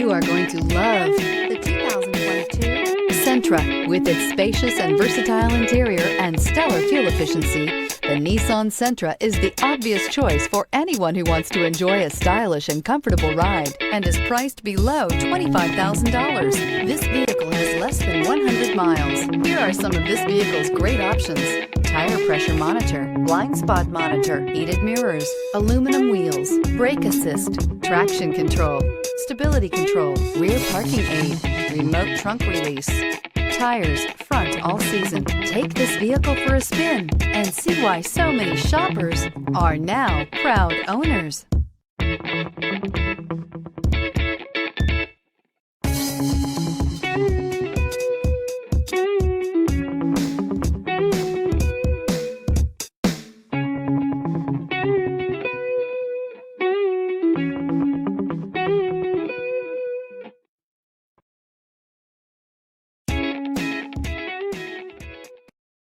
You are going to love the 2022 Sentra. With its spacious and versatile interior and stellar fuel efficiency, the Nissan Sentra is the obvious choice for anyone who wants to enjoy a stylish and comfortable ride and is priced below $25,000. This vehicle has less than 100 miles. Here are some of this vehicle's great options: tire pressure monitor, blind spot monitor, heated mirrors, aluminum wheels, brake assist, traction control, stability control, rear parking aid, remote trunk release, tires front all season. Take this vehicle for a spin and see why so many shoppers are now proud owners.